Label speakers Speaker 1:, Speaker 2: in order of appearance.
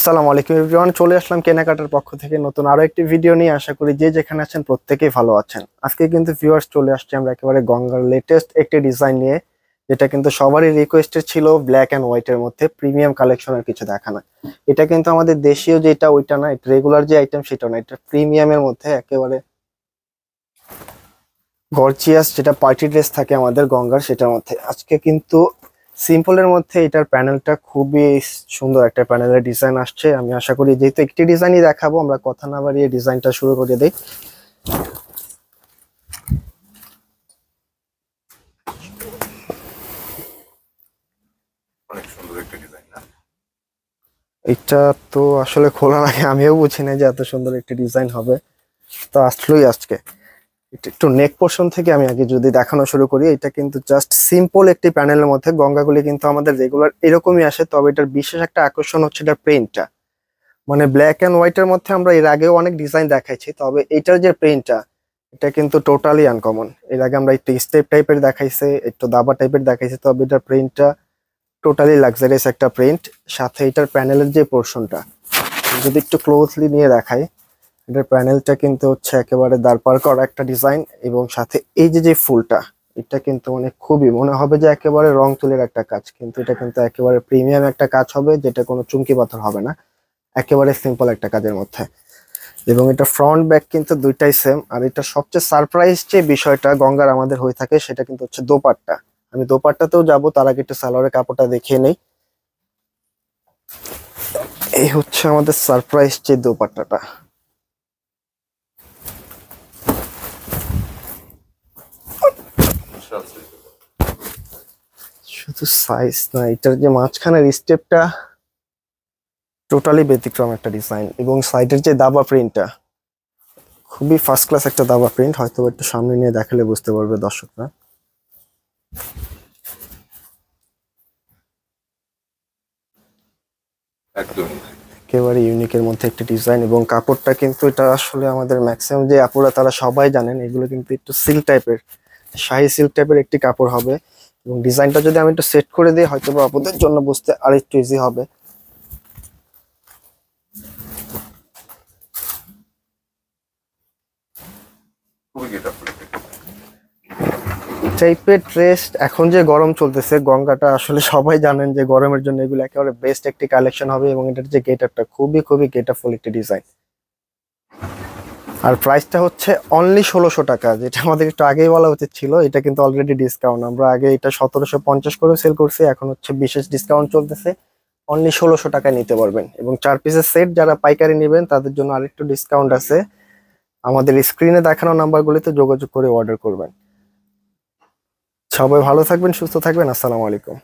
Speaker 1: আসসালামু আলাইকুম এভরিওয়ান, চলে আসলাম কেনাকাটার পক্ষ থেকে নতুন আরো একটি ভিডিও নিয়ে। আশা করি যে যেখানে আছেন প্রত্যেকেই ভালো আছেন। আজকে কিন্তু ভিউয়ার্স চলে আসছে আমরা একেবারে গঙ্গার লেটেস্ট একটি ডিজাইন নিয়ে, যেটা কিন্তু সবারই রিকোয়েস্টেড ছিল ব্ল্যাক এন্ড হোয়াইট এর মধ্যে প্রিমিয়াম কালেকশনের কিছু দেখানো। এটা কিন্তু আমাদের দেশীয় যেটা ওইটা না, এটা রেগুলার যে আইটেম সেটা না, এটা প্রিমিয়ামের মধ্যে একেবারে গর্জিয়াস যেটা পার্টি ড্রেস থাকে আমাদের গঙ্গার, সেটার মধ্যে আজকে কিন্তু সিম্পলের মধ্যে এটার প্যানেলটা খুবই সুন্দর একটা প্যানেলের ডিজাইন আসছে। আমি আশা করি যেহেতু একটি ডিজাইনই দেখাবো, আমরা কথা না বাড়িয়ে ডিজাইনটা শুরু করে দেই।
Speaker 2: অনেক সুন্দর একটা ডিজাইন না?
Speaker 1: এটা তো আসলে খোলার আগে আমিও বুঝি না যে এত সুন্দর একটা ডিজাইন হবে, তো আসলোই আজকে। এটা একটু নেক পোর্শন থেকে আমি আগে যদি দেখানো শুরু করি, এটা কিন্তু জাস্ট সিম্পল একটি প্যানেলের মধ্যে। গঙ্গাগুলি কিন্তু আমাদের রেগুলার এরকমই আসে, তবে এটার বিশেষ একটা আকর্ষণ হচ্ছে এটার প্রিন্টটা। মানে ব্ল্যাক এন্ড হোয়াইট এর মধ্যে আমরা এর আগেও অনেক ডিজাইন দেখাইছি, তবে এটার যে প্রিন্টটা এটা কিন্তু টোটালি আনকমন। এর আগে আমরা একটু স্টেপ টাইপের দেখাইছি, একটু দাবা টাইপের দেখাইছি, তবে এটার প্রিন্টটা টোটালি লাক্সারিয়াস একটা প্রিন্ট। সাথে এটার প্যানেলের যে পোর্শনটা যদি একটু ক্লোজলি নিয়ে দেখাই, এটার প্যানেলটা কিন্তু হচ্ছে একেবারে দারপার করা একটা ডিজাইন, এবং সাথে এই যে যে ফুলটা, এটা কিন্তু মানে খুবই মনে হবে যে একেবারে রং তুলির একটা কাজ, কিন্তু এটা কিন্তু একেবারে প্রিমিয়াম একটা কাজ হবে, যেটা কোনো চুমকি পাথর হবে না, একেবারে সিম্পল একটা কাজের মধ্যে। এবং এটা ফ্রন্ট ব্যাক কিন্তু দুইটাই সেম। আর এটা সবচেয়ে সারপ্রাইজ যে বিষয়টা গঙ্গার আমাদের হয়ে থাকে, সেটা কিন্তু হচ্ছে দোপাট্টা। আমি দোপাট্টাতেও যাবো, তার আগে একটু সালোয়ারের কাপড়টা দেখিয়ে নেই। এই হচ্ছে আমাদের সারপ্রাইজ যে দোপাট্টাটা। শুধু সাইজ না, এটার যে মাঝখানের স্টেপটা টোটালি ব্যতিক্রম একটা ডিজাইন, এবং সাইডের যে দাবা প্রিন্টটা খুবই ফার্স্ট ক্লাস একটা দাবা প্রিন্ট। হয়তো একটু সামনে নিয়ে দেখালে বুঝতে পারবে দর্শকরা।
Speaker 2: একদম
Speaker 1: একেবারে ইউনিকের মধ্যে একটা ডিজাইন, এবং কাপড়টা কিন্তু এটা আসলে আমাদের ম্যাক্সিমাম যে আপুরা তারা সবাই জানেন এগুলো কিন্তু একটু সিল্ক টাইপের, শাহি সিল্ক টাইপের একটি কাপড় হবে। এবং ডিজাইনটা যদি আমি একটু সেট করে দিই, হয়তো বা আপুদের জন্য বুঝতে আর একটু ইজি হবে।
Speaker 2: খুবই গেট আপ
Speaker 1: টাইপের ড্রেস এখন যে গরম চলতেছে, গঙ্গাটা আসলে সবাই জানেন যে গরমের জন্য এগুলো একেবারে বেস্ট একটি কালেকশন হবে। এবং এটার যে গেট আপটা খুবই খুবই গেট আপফুল একটি ডিজাইন। আর প্রাইসটা হচ্ছে অনলি 1600 টাকা, যেটা আমাদের একটু আগেই বলা উচিত ছিল। এটা কিন্তু অলরেডি ডিসকাউন্ট, আমরা আগে এটা 1750 করে সেল করছি, এখন হচ্ছে বিশেষ ডিসকাউন্ট চলতেছে। অনলি 1600 টাকায় নিতে পারবেন। এবং 4 পিসের সেট যারা পাইকারি নেবেন তাদের জন্য আরেকটু ডিসকাউন্ট আছে। আমাদের স্ক্রিনে দেখানো নাম্বারগুলিতে যোগাযোগ করে অর্ডার করবেন। সবাই ভালো থাকবেন, সুস্থ থাকবেন। আসসালামু আলাইকুম।